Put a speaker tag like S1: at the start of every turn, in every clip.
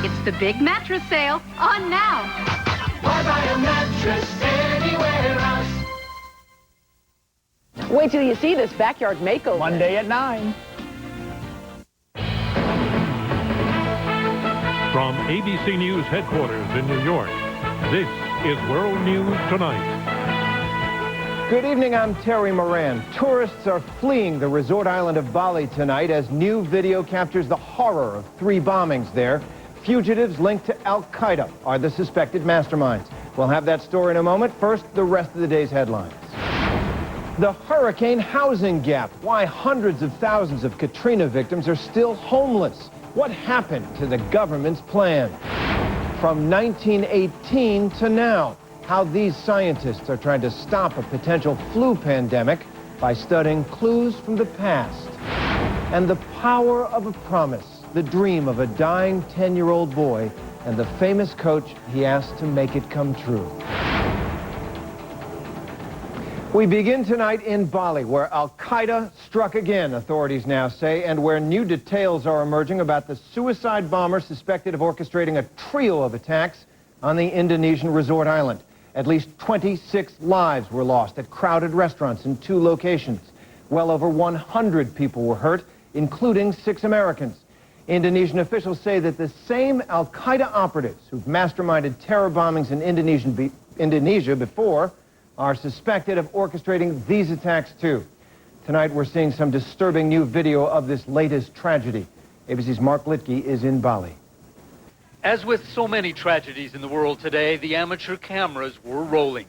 S1: It's the big mattress sale on now.
S2: Why buy a mattress anywhere else?
S3: Wait till you see this backyard makeover.
S4: Monday at 9.
S5: From ABC News headquarters in New York, this is World News Tonight.
S6: Good evening, I'm Terry Moran. Tourists are fleeing the resort island of Bali tonight as new video captures the horror of 3 bombings there. Fugitives linked to Al-Qaeda are the suspected masterminds. We'll have that story in a moment. First, the rest of the day's headlines. The hurricane housing gap. Why hundreds of thousands of Katrina victims are still homeless. What happened to the government's plan? From 1918 to now, how these scientists are trying to stop a potential flu pandemic by studying clues from the past. And the power of a promise, the dream of a dying 10-year-old boy and the famous coach he asked to make it come true. We begin tonight in Bali, where Al-Qaeda struck again, authorities now say, and where new details are emerging about the suicide bomber suspected of orchestrating a trio of attacks on the Indonesian resort island. At least 26 lives were lost at crowded restaurants in 2 locations. Well over 100 people were hurt, including 6 Americans. Indonesian officials say that the same Al-Qaeda operatives who've masterminded terror bombings in Indonesia before are suspected of orchestrating these attacks too. Tonight we're seeing some disturbing new video of this latest tragedy. ABC's Mark Litke is in Bali.
S7: As with so many tragedies in the world today, the amateur cameras were rolling.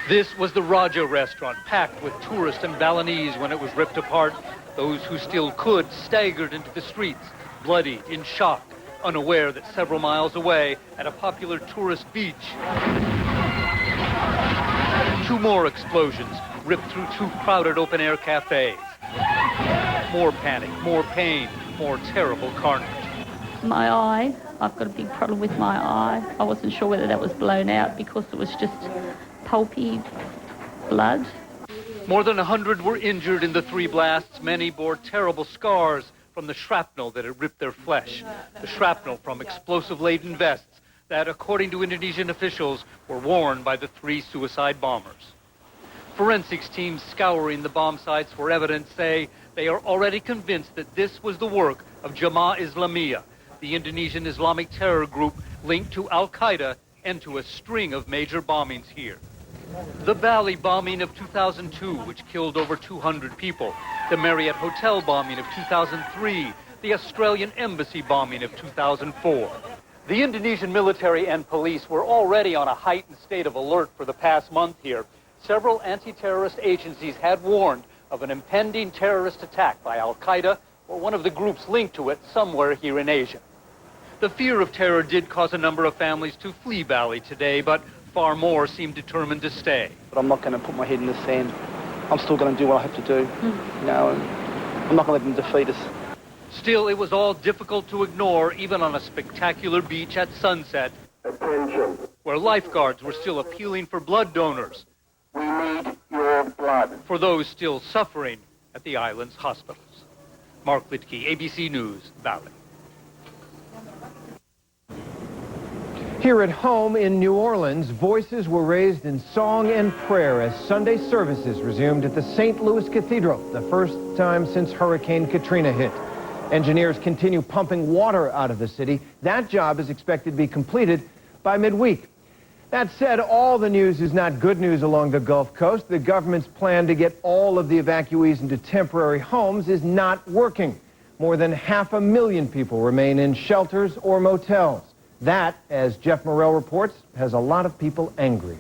S7: This was the Raja restaurant, packed with tourists and Balinese when it was ripped apart. Those who still could staggered into the streets, bloody, in shock, unaware that several miles away at a popular tourist beach, 2 more explosions ripped through 2 crowded open-air cafes. More panic, more pain, more terrible carnage.
S8: My eye, I've got a big problem with my eye. I wasn't sure whether that was blown out because it was just pulpy blood.
S7: More than 100 were injured in the 3 blasts. Many bore terrible scars from the shrapnel that had ripped their flesh. The shrapnel from explosive-laden vests that, according to Indonesian officials, were worn by the 3 suicide bombers. Forensics teams scouring the bomb sites for evidence say they are already convinced that this was the work of Jemaah Islamiyah, the Indonesian Islamic terror group linked to Al-Qaeda and to a string of major bombings here. The Bali bombing of 2002, which killed over 200 people, the Marriott Hotel bombing of 2003, the Australian Embassy bombing of 2004. The Indonesian military and police were already on a heightened state of alert for the past month here. Several anti-terrorist agencies had warned of an impending terrorist attack by Al-Qaeda or one of the groups linked to it somewhere here in Asia. The fear of terror did cause a number of families to flee Bali today, but far more seem determined to stay.
S9: But I'm not going to put my head in the sand. I'm still going to do what I have to do. You know, and I'm not going to let them defeat us.
S7: Still, it was all difficult to ignore, even on a spectacular beach at sunset.
S10: Attention.
S7: Where lifeguards were still appealing for blood donors.
S10: We need your blood.
S7: For those still suffering at the island's hospitals. Mark Litke, ABC News, Bali.
S6: Here at home in New Orleans, voices were raised in song and prayer as Sunday services resumed at the St. Louis Cathedral, the first time since Hurricane Katrina hit. Engineers continue pumping water out of the city. That job is expected to be completed by midweek. That said, all the news is not good news along the Gulf Coast. The government's plan to get all of the evacuees into temporary homes is not working. More than 500,000 people remain in shelters or motels. That, as Jeff Morrell reports, has a lot of people angry.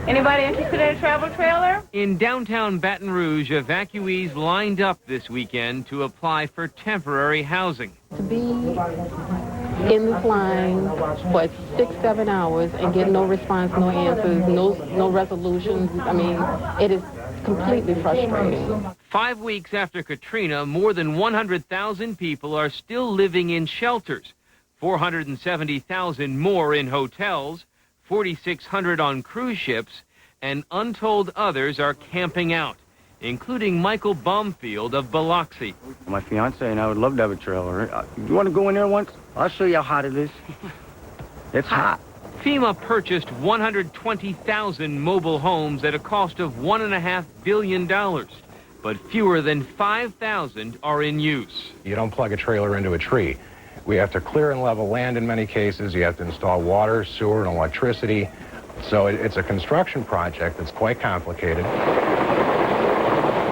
S11: Anybody interested in a travel trailer?
S12: In downtown Baton Rouge, evacuees lined up this weekend to apply for temporary housing.
S13: To be in this line for 6-7 hours and get no response, no answers, no resolutions, I mean, it is completely frustrating.
S12: 5 weeks after Katrina, more than 100,000 people are still living in shelters. 470,000 more in hotels, 4,600 on cruise ships, and untold others are camping out. including Michael Baumfield of Biloxi.
S4: My fiance and I would love to have a trailer. You want to go in there once? I'll show you how hot it is. It's hot.
S12: FEMA purchased 120,000 mobile homes at a cost of $1.5 billion, but fewer than 5,000 are in use.
S14: You don't plug a trailer into a tree. We have to clear and level land in many cases. You have to install water, sewer, and electricity. So it's a construction project that's quite complicated.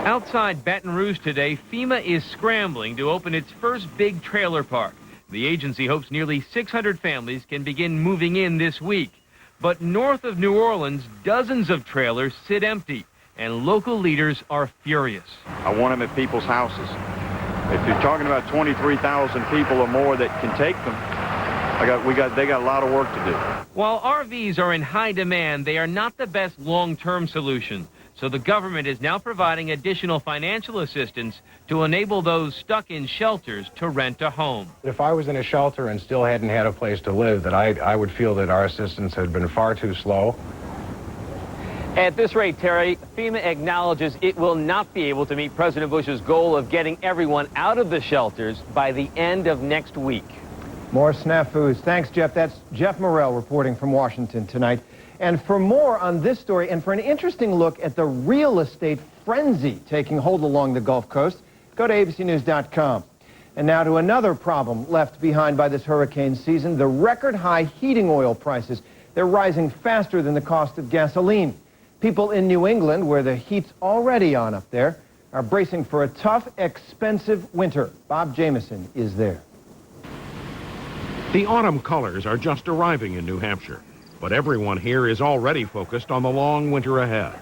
S12: Outside Baton Rouge today, FEMA is scrambling to open its first big trailer park. The agency hopes nearly 600 families can begin moving in this week. But north of New Orleans, dozens of trailers sit empty, and local leaders are furious.
S15: I want them at people's houses. If you're talking about 23,000 people or more that can take them, they got a lot of work to do.
S12: While RVs are in high demand, they are not the best long-term solution. So the government is now providing additional financial assistance to enable those stuck in shelters to rent a home.
S14: If I was in a shelter and still hadn't had a place to live, that I would feel that our assistance had been far too slow.
S16: At this rate, Terry, FEMA acknowledges it will not be able to meet President Bush's goal of getting everyone out of the shelters by the end of next week.
S6: More snafus. Thanks, Jeff. That's Jeff Morrell reporting from Washington tonight. And for more on this story and for an interesting look at the real estate frenzy taking hold along the Gulf Coast, go to abcnews.com. And now to another problem left behind by this hurricane season, the record-high heating oil prices. They're rising faster than the cost of gasoline. People in New England, where the heat's already on up there, are bracing for a tough, expensive winter. Bob Jameson is there.
S5: The autumn colors are just arriving in New Hampshire, but everyone here is already focused on the long winter ahead.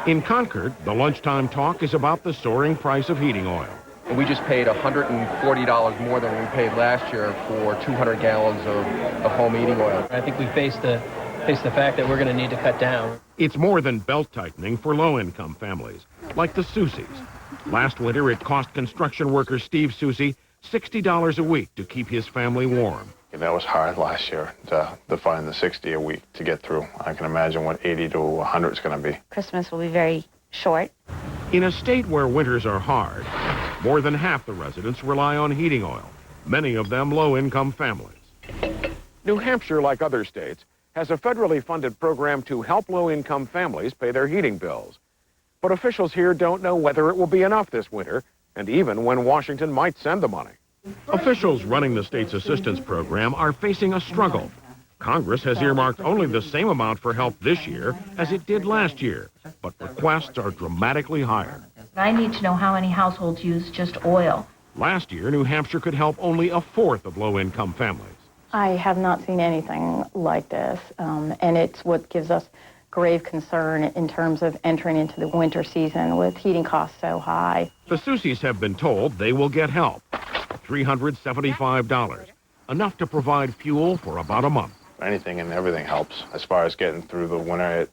S5: In Concord, the lunchtime talk is about the soaring price of heating oil.
S17: We just paid $140 more than we paid last year for 200 gallons of home heating oil.
S18: I think we face the fact that we're going to need to cut down.
S5: It's more than belt-tightening for low-income families, like the Soucies. Last winter, it cost construction worker Steve Soucy $60 a week to keep his family warm.
S19: That was hard last year to find the 60 a week to get through. I can imagine what 80 to 100 is going to be.
S20: Christmas will be very short.
S5: In a state where winters are hard, more than half the residents rely on heating oil, many of them low-income families. New Hampshire, like other states, has a federally funded program to help low-income families pay their heating bills. But officials here don't know whether it will be enough this winter, and even when Washington might send the money. Officials running the state's assistance program are facing a struggle. Congress has earmarked only the same amount for help this year as it did last year, but requests are dramatically higher.
S21: I need to know how many households use just oil.
S5: Last year, New Hampshire could help only a fourth of low-income families.
S22: I have not seen anything like this, and it's what gives us grave concern in terms of entering into the winter season with heating costs so high.
S5: The Soucies have been told they will get help. $375, enough to provide fuel for about a month.
S19: Anything and everything helps. As far as getting through the winter,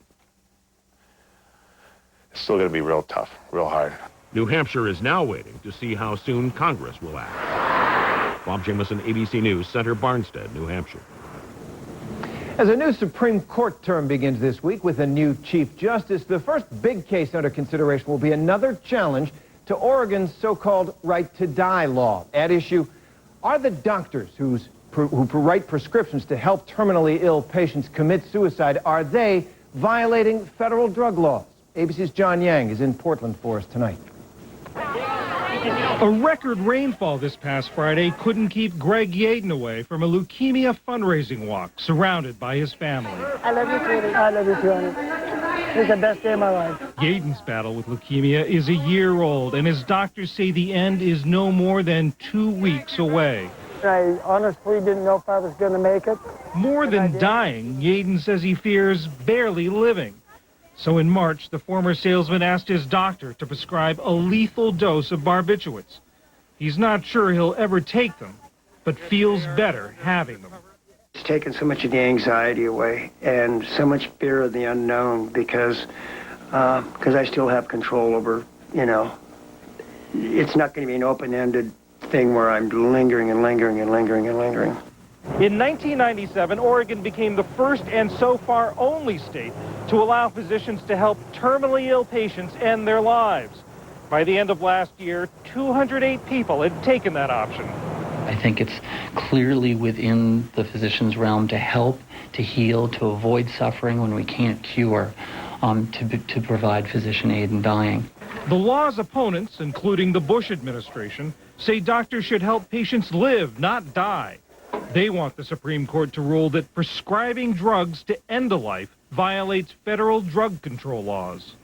S19: it's still going to be real tough, real hard.
S5: New Hampshire is now waiting to see how soon Congress will act. Bob Jameson, ABC News, Center Barnstead, New Hampshire.
S6: As a new Supreme Court term begins this week with a new Chief Justice, the first big case under consideration will be another challenge to Oregon's so-called right-to-die law. At issue are the doctors who write prescriptions to help terminally ill patients commit suicide. Are they violating federal drug laws? ABC's John Yang is in Portland for us tonight.
S23: A record rainfall this past Friday couldn't keep Greg Yaden away from a leukemia fundraising walk surrounded by his family.
S24: I love you, sweetie. I love you, too, honey. It's the best day of my life.
S23: Yaden's battle with leukemia is a year old, and his doctors say the end is no more than 2 weeks away.
S24: I honestly didn't know if I was going to make it.
S23: More than dying, Yaden says he fears barely living. So in March, the former salesman asked his doctor to prescribe a lethal dose of barbiturates. He's not sure he'll ever take them, but feels better having them.
S25: It's taken so much of the anxiety away and so much fear of the unknown because I still have control over, it's not going to be an open-ended thing where I'm lingering and lingering and lingering and lingering.
S23: In 1997, Oregon became the first and so far only state to allow physicians to help terminally ill patients end their lives. By the end of last year, 208 people had taken that option.
S1: I think it's clearly within the physician's realm to help, to heal, to avoid suffering when we can't cure, to provide physician aid in dying.
S23: The law's opponents, including the Bush administration, say doctors should help patients live, not die. They want the Supreme Court to rule that prescribing drugs to end a life violates federal drug control laws.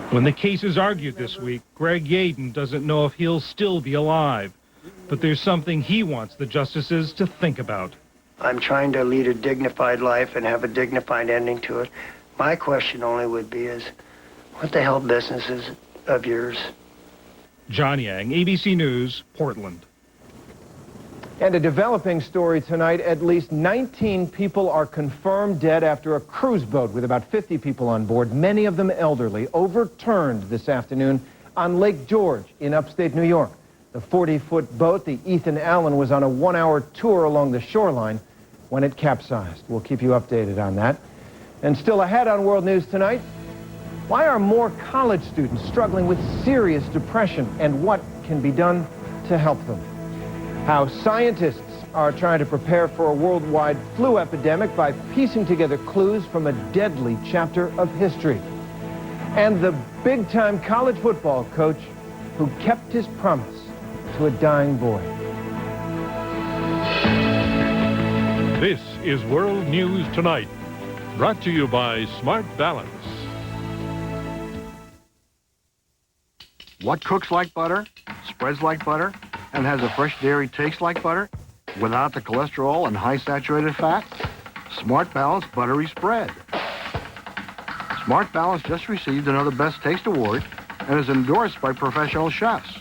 S23: When the case is argued this week, Greg Yaden doesn't know if he'll still be alive. But there's something he wants the justices to think about.
S25: I'm trying to lead a dignified life and have a dignified ending to it. My question only would be is, what the hell business is of yours?
S23: John Yang, ABC News, Portland.
S6: And a developing story tonight. At least 19 people are confirmed dead after a cruise boat with about 50 people on board, many of them elderly, overturned this afternoon on Lake George in upstate New York. The 40-foot boat, the Ethan Allen, was on a 1-hour tour along the shoreline when it capsized. We'll keep you updated on that. And still ahead on World News tonight, why are more college students struggling with serious depression, and what can be done to help them? How scientists are trying to prepare for a worldwide flu epidemic by piecing together clues from a deadly chapter of history. And the big-time college football coach who kept his promise to a dying boy.
S2: This is World News Tonight, brought to you by Smart Balance.
S4: What cooks like butter, spreads like butter, and has a fresh dairy taste like butter without the cholesterol and high saturated fat? Smart Balance Buttery Spread. Smart Balance just received another Best Taste Award and is endorsed by professional chefs.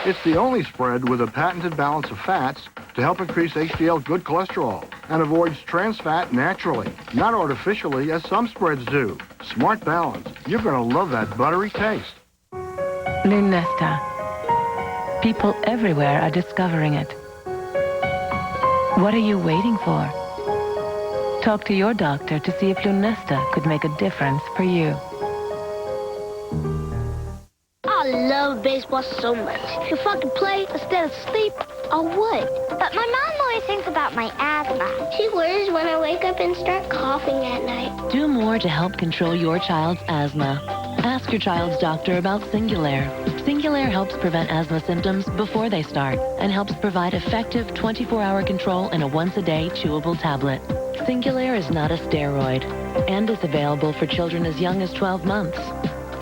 S4: It's the only spread with a patented balance of fats to help increase HDL good cholesterol and avoids trans fat naturally, not artificially as some spreads do. Smart Balance. You're going to love that buttery taste.
S3: Lunesta. People everywhere are discovering it. What are you waiting for? Talk to your doctor to see if Lunesta could make a difference for you.
S8: I love baseball so much. If I could play instead of sleep, I would. But my mom always thinks about my asthma. She worries when I wake up and start coughing at night.
S3: Do more to help control your child's asthma. Ask your child's doctor about Singulair. Singulair helps prevent asthma symptoms before they start and helps provide effective 24-hour control in a once-a-day chewable tablet. Singulair is not a steroid and is available for children as young as 12 months.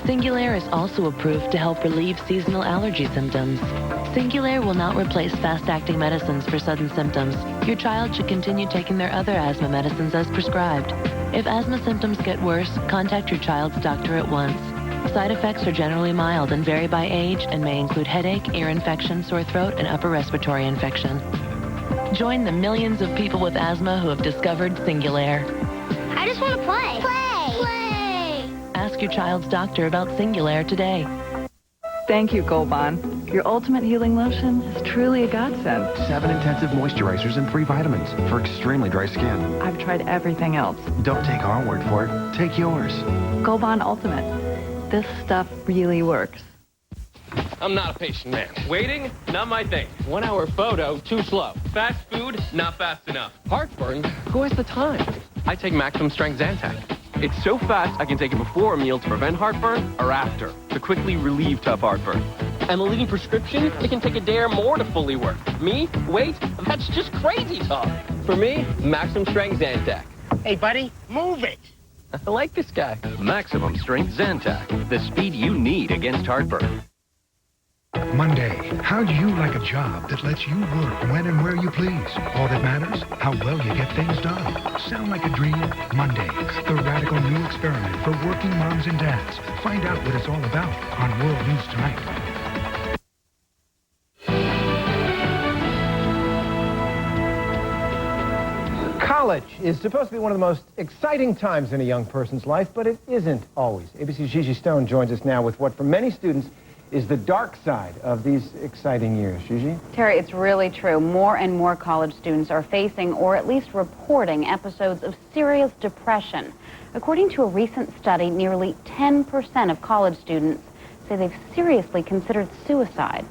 S3: Singulair is also approved to help relieve seasonal allergy symptoms. Singulair will not replace fast-acting medicines for sudden symptoms. Your child should continue taking their other asthma medicines as prescribed. If asthma symptoms get worse, contact your child's doctor at once. Side effects are generally mild and vary by age and may include headache, ear infection, sore throat, and upper respiratory infection. Join the millions of people with asthma who have discovered Singulair.
S8: I just want to play. Play!
S3: Ask your child's doctor about Singulair today.
S9: Thank you, Goban. Your Ultimate Healing Lotion is truly a godsend.
S26: 7 intensive moisturizers and 3 vitamins for extremely dry skin.
S9: I've tried everything else.
S26: Don't take our word for it. Take yours.
S9: Goban Ultimate. This stuff really works.
S16: I'm not a patient man. Waiting, not my thing. 1-hour photo, too slow. Fast food, not fast enough. Heartburn, who has the time? I take Maximum Strength Zantac. It's so fast I can take it before a meal to prevent heartburn or after to quickly relieve tough heartburn. And the leading prescription, it can take a day or more to fully work. Me? Wait? That's just crazy talk. For me, Maximum Strength Zantac.
S27: Hey, buddy, move it.
S16: I like this guy.
S28: Maximum Strength Zantac, the speed you need against heartburn.
S29: Monday, how do you like a job that lets you work when and where you please? All that matters, how well you get things done. Sound like a dream? Monday, the radical new experiment for working moms and dads. Find out what it's all about on World News Tonight.
S6: College is supposed to be one of the most exciting times in a young person's life, but it isn't always. ABC's Gigi Stone joins us now with what for many students is the dark side of these exciting years. Gigi?
S7: Terry, it's really true. More and more college students are facing, or at least reporting, episodes of serious depression. According to a recent study, nearly 10% of college students say they've seriously considered suicide.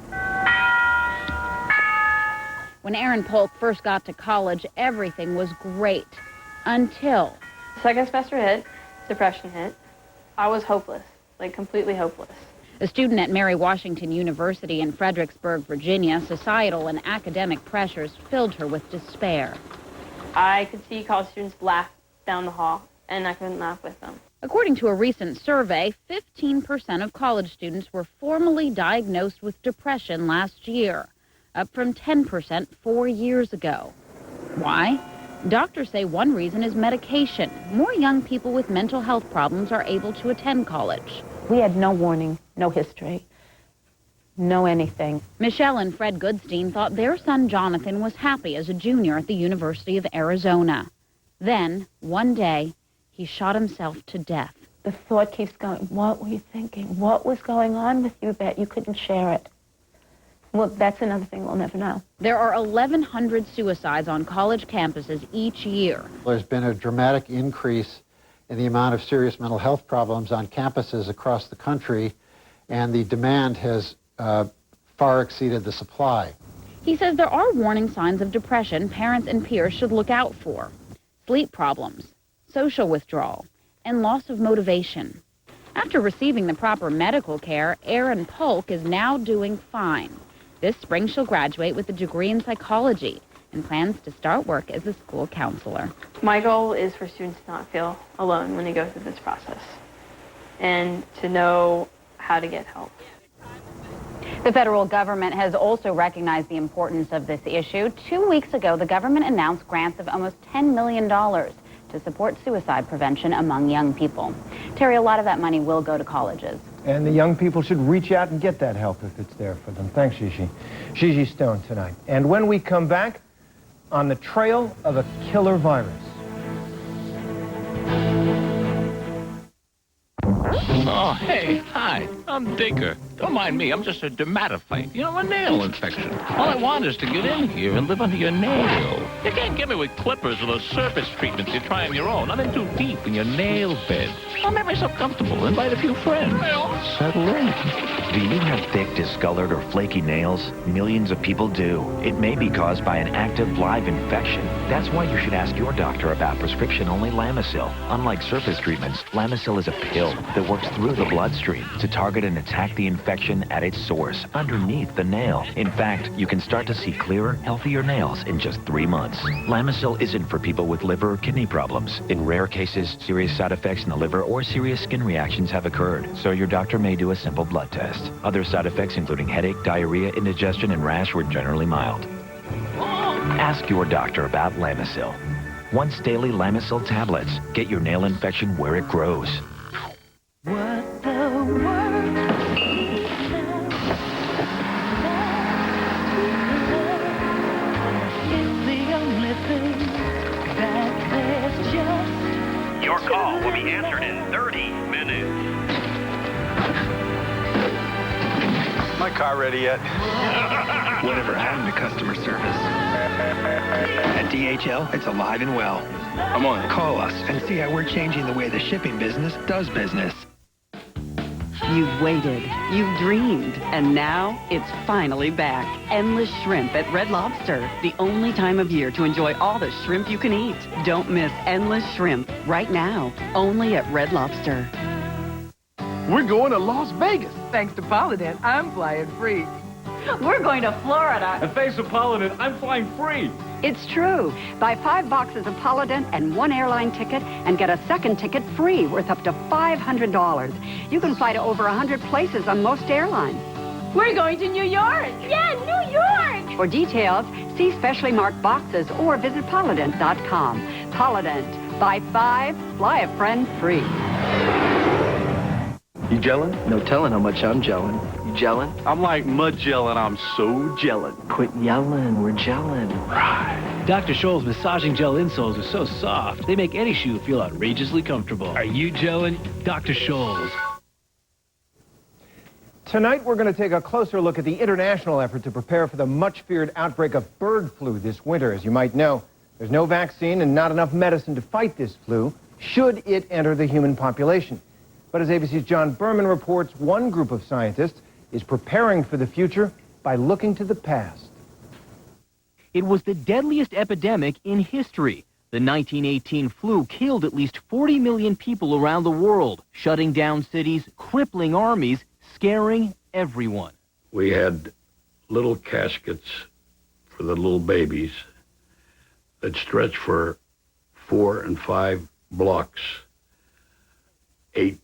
S7: When Aaron Polk first got to college, everything was great. Until...
S10: Second semester hit, depression hit. I was hopeless, like completely hopeless.
S7: A student at Mary Washington University in Fredericksburg, Virginia, societal and academic pressures filled her with despair.
S10: I could see college students laugh down the hall, and I couldn't laugh with them.
S7: According to a recent survey, 15% of college students were formally diagnosed with depression last year, up from 10% 4 years ago. Why? Doctors say one reason is medication. More young people with mental health problems are able to attend college.
S11: We had no warning, no history, no anything.
S7: Michelle and Fred Goodstein thought their son Jonathan was happy as a junior at the University of Arizona. Then, one day, he shot himself to death.
S11: The thought keeps going, what were you thinking? What was going on with you that you couldn't share it? Well, that's another thing we'll never know.
S7: There are 1,100 suicides on college campuses each year.
S12: There's been a dramatic increase in the amount of serious mental health problems on campuses across the country, and the demand has far exceeded the supply.
S7: He says there are warning signs of depression parents and peers should look out for. Sleep problems, social withdrawal, and loss of motivation. After receiving the proper medical care, Erin Polk is now doing fine. This spring she'll graduate with a degree in psychology and plans to start work as a school counselor.
S10: My goal is for students to not feel alone when they go through this process and to know how to get help.
S7: The federal government has also recognized the importance of this issue. 2 weeks ago, the government announced grants of almost $10 million to support suicide prevention among young people. Terry, a lot of that money will go to colleges.
S6: And the young people should reach out and get that help if it's there for them. Thanks, Gigi. Gigi Stone tonight. And when we come back, on the trail of a killer virus.
S13: Oh, hey, hi, I'm Dacre. Don't mind me, I'm just a dermatophyte. You know, a nail infection. All I want is to get in here and live under your nail. You can't get me with clippers or those surface treatments you try on your own. I'm in too deep in your nail bed. I'll make myself comfortable, invite a few friends. Settle in.
S14: Do you have thick, discolored, or flaky nails? Millions of people do. It may be caused by an active live infection. That's why you should ask your doctor about prescription-only Lamisil. Unlike surface treatments, Lamisil is a pill that works through the bloodstream to target and attack the infection at its source, underneath the nail. In fact, you can start to see clearer, healthier nails in just 3 months. Lamisil isn't for people with liver or kidney problems. In rare cases, serious side effects in the liver or serious skin reactions have occurred, so your doctor may do a simple blood test. Other side effects, including headache, diarrhea, indigestion, and rash, were generally mild. Ask your doctor about Lamisil. Once daily Lamisil tablets. Get your nail infection where it grows.
S11: What the world is the only thing that there's just...
S15: Your call will be answered in 30 minutes.
S19: My car ready yet?
S17: Whatever happened to customer service? At DHL, it's alive and well.
S19: I'm on it.
S17: Call us and see how we're changing the way the shipping business does business.
S18: You've waited, you've dreamed, and now it's finally back. Endless Shrimp at Red Lobster. The only time of year to enjoy all the shrimp you can eat. Don't miss Endless Shrimp right now, only at Red Lobster.
S30: We're going to Las Vegas. Thanks to Polydent, I'm flying free.
S31: We're going to Florida.
S23: And thanks to Polydent, I'm flying free.
S31: It's true. Buy 5 boxes of Polydent and 1 airline ticket and get a second ticket free worth up to $500. You can fly to over 100 places on most airlines.
S21: We're going to New York.
S31: Yeah, New York! For details, see specially marked boxes or visit Polydent.com. Polydent. Buy 5, fly a friend free.
S32: You gelling? No telling how much I'm gelling. You gelling? I'm like mud gelling. I'm so gelling. Quit yelling. We're gelling. Right.
S33: Dr. Scholl's massaging gel insoles are so soft, they make any shoe feel outrageously comfortable. Are you gelling? Dr. Scholl's.
S6: Tonight, we're going to take a closer look at the international effort to prepare for the much-feared outbreak of bird flu this winter. As you might know, there's no vaccine and not enough medicine to fight this flu, should it enter the human population. But as ABC's John Berman reports, one group of scientists is preparing for the future by looking to the past.
S1: It was the deadliest epidemic in history. The 1918 flu killed at least 40 million people around the world, shutting down cities, crippling armies, scaring everyone.
S2: We had little caskets for the little babies that stretched for 4 and 5 blocks, 8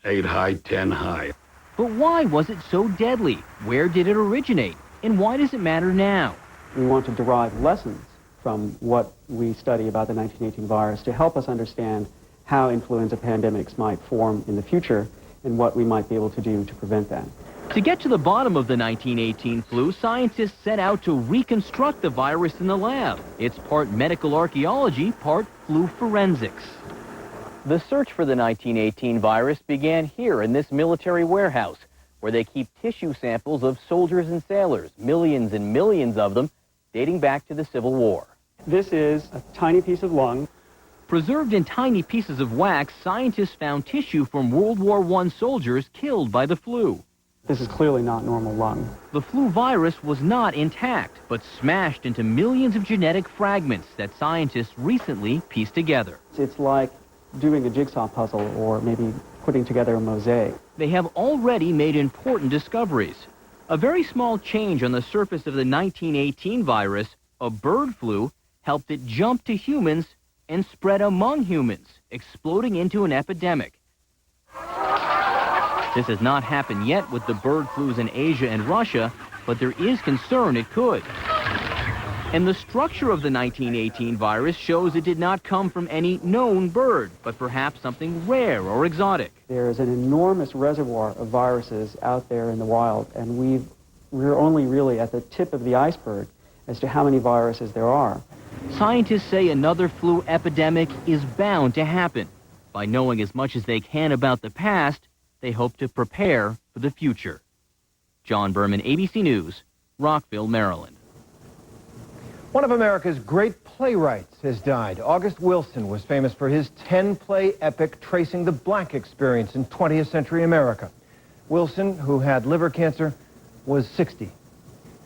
S2: high, 10 high.
S1: But why was it so deadly? Where did it originate? And why does it matter now?
S3: We want to derive lessons from what we study about the 1918 virus to help us understand how influenza pandemics might form in the future and what we might be able to do to prevent that.
S1: To get to the bottom of the 1918 flu, scientists set out to reconstruct the virus in the lab. It's part medical archaeology, part flu forensics. The search for the 1918 virus began here in this military warehouse, where they keep tissue samples of soldiers and sailors, millions and millions of them, dating back to the Civil War.
S3: This is a tiny piece of lung.
S1: Preserved in tiny pieces of wax, scientists found tissue from World War I soldiers killed by the flu.
S3: This is clearly not normal lung.
S1: The flu virus was not intact, but smashed into millions of genetic fragments that scientists recently pieced together.
S3: It's like doing a jigsaw puzzle or maybe putting together a mosaic.
S1: They have already made important discoveries. A very small change on the surface of the 1918 virus, a bird flu, helped it jump to humans and spread among humans, exploding into an epidemic. This has not happened yet with the bird flus in Asia and Russia, but there is concern it could. And the structure of the 1918 virus shows it did not come from any known bird, but perhaps something rare or exotic.
S3: There is an enormous reservoir of viruses out there in the wild, and we're only really at the tip of the iceberg as to how many viruses there are.
S1: Scientists say another flu epidemic is bound to happen. By knowing as much as they can about the past, they hope to prepare for the future. John Berman, ABC News, Rockville, Maryland.
S6: One of America's great playwrights has died. August Wilson was famous for his 10-play epic tracing the black experience in 20th century America. Wilson, who had liver cancer, was 60.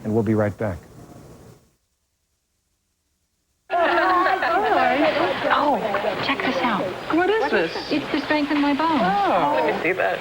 S6: And we'll be right back.
S4: Oh, check this out.
S5: What is this?
S4: It's to strengthen my bones.
S5: Oh, let me see that.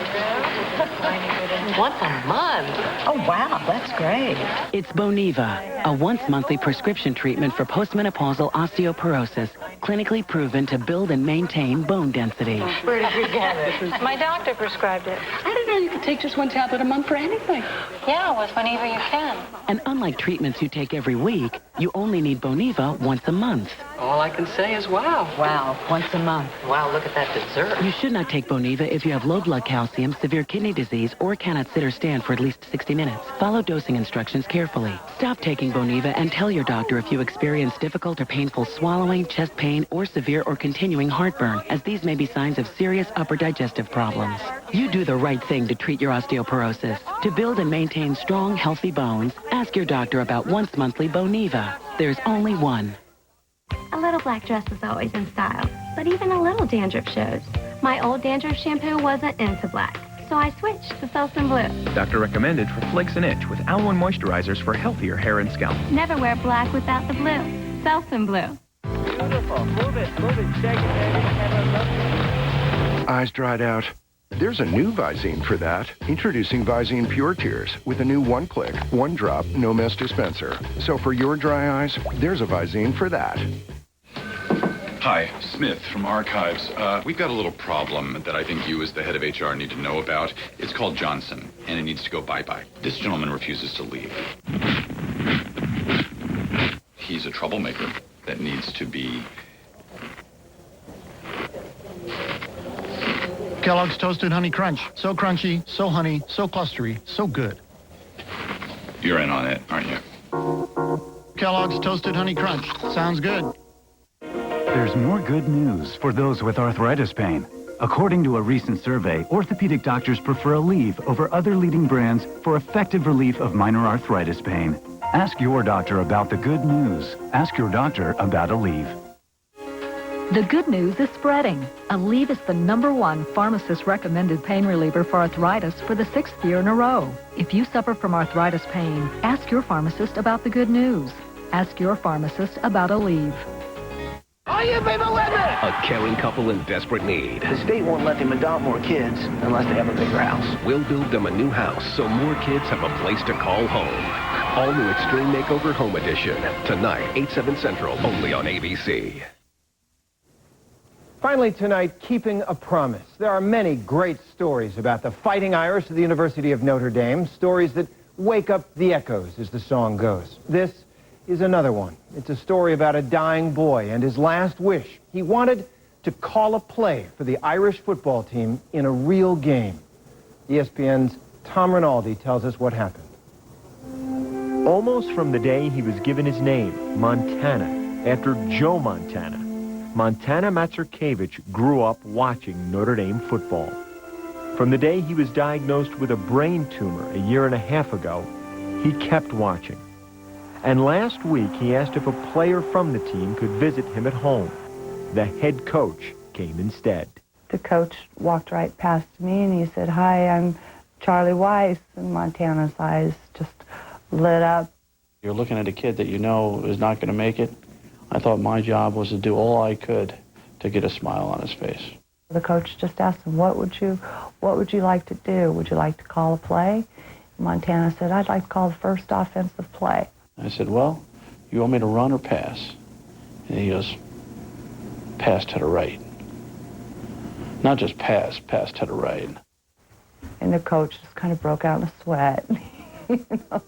S4: Once a month. Oh, wow, that's great.
S18: It's Boniva, a once-monthly prescription treatment for postmenopausal osteoporosis, clinically proven to build and maintain bone density.
S4: Where did you get it? My doctor prescribed it.
S5: I didn't know you could take just one tablet a month for anything.
S4: Yeah, with Boniva you can.
S18: And unlike treatments you take every week, you only need Boniva once a month.
S5: All I can say is wow.
S4: Wow, once a month. Wow, look at that dessert.
S18: You should not take Boniva if you have low blood calcium, severe kidney disease, or cannot sit or stand for at least 60 minutes. Follow dosing instructions carefully. Stop taking Boniva and tell your doctor if you experience difficult or painful swallowing, chest pain, or severe or continuing heartburn, as these may be signs of serious upper digestive problems. You do the right thing to treat your osteoporosis. To build and maintain strong, healthy bones, ask your doctor about once monthly Boniva. There's only one.
S8: A little black dress is always in style, but even a little dandruff shows. My old dandruff shampoo wasn't into black, so I switched to Selsun Blue.
S9: Doctor recommended for flakes and itch with aloe moisturizers for healthier hair and scalp.
S8: Never wear black without the blue. Selsun Blue.
S5: Beautiful. Move it, shake it, baby.
S20: Eyes dried out. There's a new Visine for that. Introducing Visine Pure Tears with a new one-click, one-drop, no-mess dispenser. So for your dry eyes, there's a Visine for that.
S22: Hi, Smith from Archives. We've got a little problem that I think you as the head of HR need to know about. It's called Johnson, and it needs to go bye-bye. This gentleman refuses to leave. He's a troublemaker that needs to be...
S24: Kellogg's Toasted Honey Crunch. So crunchy, so honey, so clustery, so good.
S22: You're in on it, aren't you?
S24: Kellogg's Toasted Honey Crunch. Sounds good.
S25: There's more good news for those with arthritis pain.
S7: According to a recent survey, orthopedic doctors prefer Aleve over other leading brands for effective relief of minor arthritis pain. Ask your doctor about the good news. Ask your doctor about Aleve.
S10: The good news is spreading. Aleve is the #1 pharmacist-recommended pain reliever for arthritis for the 6th year in a row. If you suffer from arthritis pain, ask your pharmacist about the good news. Ask your pharmacist about Aleve.
S11: Are you people with me?
S12: A caring couple in desperate need.
S11: The state won't let them adopt more kids unless they have a bigger house.
S12: We'll build them a new house so more kids have a place to call home. All new Extreme Makeover Home Edition. Tonight, 8/7 Central, only on ABC.
S6: Finally tonight, keeping a promise. There are many great stories about the Fighting Irish at the University of Notre Dame, stories that wake up the echoes, as the song goes. This is another one. It's a story about a dying boy and his last wish. He wanted to call a play for the Irish football team in a real game. ESPN's Tom Rinaldi tells us what happened.
S13: Almost from the day he was given his name, Montana, after Joe Montana, Montana Mazurkiewicz grew up watching Notre Dame football. From the day he was diagnosed with a brain tumor a year and a half ago, he kept watching. And last week, he asked if a player from the team could visit him at home. The head coach came instead.
S14: The coach walked right past me and he said, "Hi, I'm Charlie Weiss," and Montana's eyes just lit up.
S15: You're looking at a kid that you know is not going to make it. I thought my job was to do all I could to get a smile on his face.
S14: The coach just asked him, what would you like to do? Would you like to call a play? Montana said, "I'd like to call the first offensive play."
S15: I said, "Well, you want me to run or pass?" And he goes, "Pass to the right." Not just pass to the right.
S14: And the coach just kind of broke out in a sweat. You know?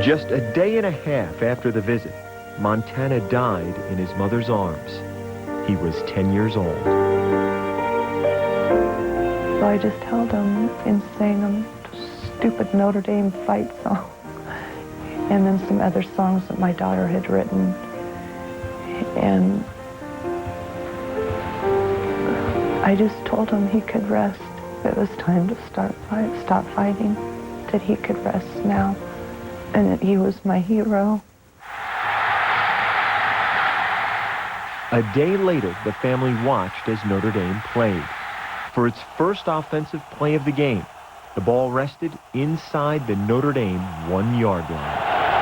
S13: Just a day and a half after the visit, Montana died in his mother's arms. He was 10 years old.
S14: So I just held him and sang him a stupid Notre Dame fight song. And then some other songs that my daughter had written. And I just told him he could rest. It was time to stop fighting, that he could rest now, and that he was my hero.
S13: A day later, the family watched as Notre Dame played. For its first offensive play of the game, the ball rested inside the Notre Dame 1-yard line.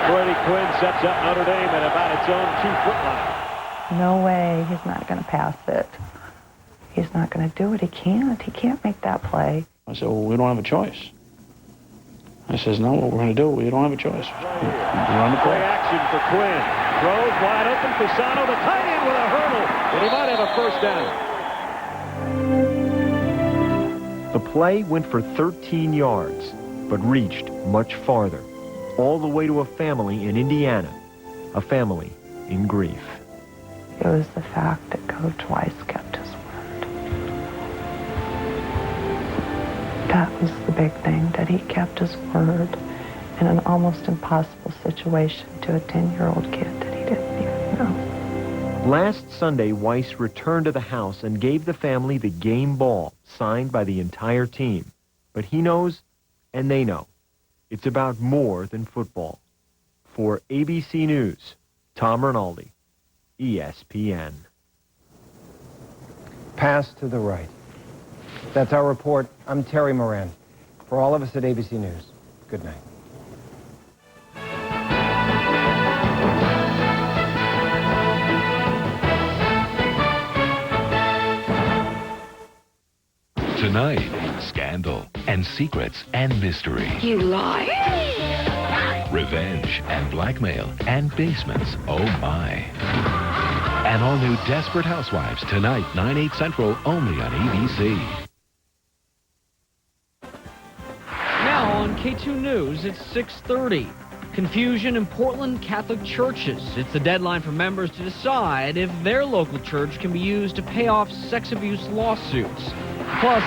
S16: Brady Quinn sets up Notre Dame at about its own 2-foot line.
S14: No way, he's not going to pass it. He's not going to do it. He can't make that play.
S15: I said, "Well, we don't have a choice." I says, "No, what we're going to do, we don't have a choice. Run the play."
S16: Play action for Quinn. Throws wide open. Fasano, the tight end with a hurdle, and he might have a first down.
S13: The play went for 13 yards, but reached much farther, all the way to a family in Indiana, a family in grief.
S14: It was the fact that Coach Weiss kept his word. That was the big thing, that he kept his word in an almost impossible situation to a 10-year-old kid that he didn't even know.
S13: Last Sunday, Weiss returned to the house and gave the family the game ball, signed by the entire team. But he knows, and they know, it's about more than football. For ABC News, Tom Rinaldi, ESPN.
S6: Pass to the right. That's our report. I'm Terry Moran. For all of us at ABC News, good night.
S25: Tonight, scandal and secrets and mystery.
S21: You lie.
S25: Revenge and blackmail and basements. Oh my. An all-new Desperate Housewives tonight, 9/8 Central, only on ABC.
S1: Now on K2 News, it's 6:30. Confusion in Portland Catholic churches. It's the deadline for members to decide if their local church can be used to pay off sex abuse lawsuits. Plus,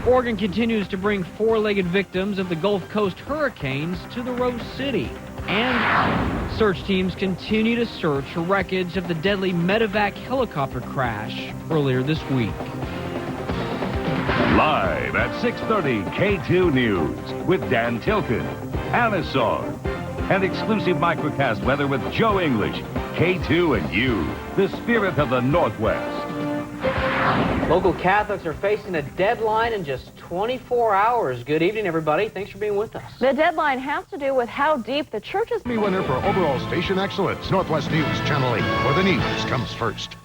S1: Oregon continues to bring four-legged victims of the Gulf Coast hurricanes to the Rose City.
S2: And search teams continue to search for wreckage of the deadly medevac helicopter crash earlier this week.
S3: Live at 6:30 K2 News with Dan Tilkin, Anna Song, and exclusive microcast weather with Joe English, K2 and you, the spirit of the Northwest.
S17: Local Catholics are facing a deadline in just 24 hours. Good evening, everybody. Thanks for being with us.
S21: The deadline has to do with how deep the church is.
S19: Winner for overall station excellence. Northwest News, Channel 8, where the news comes first.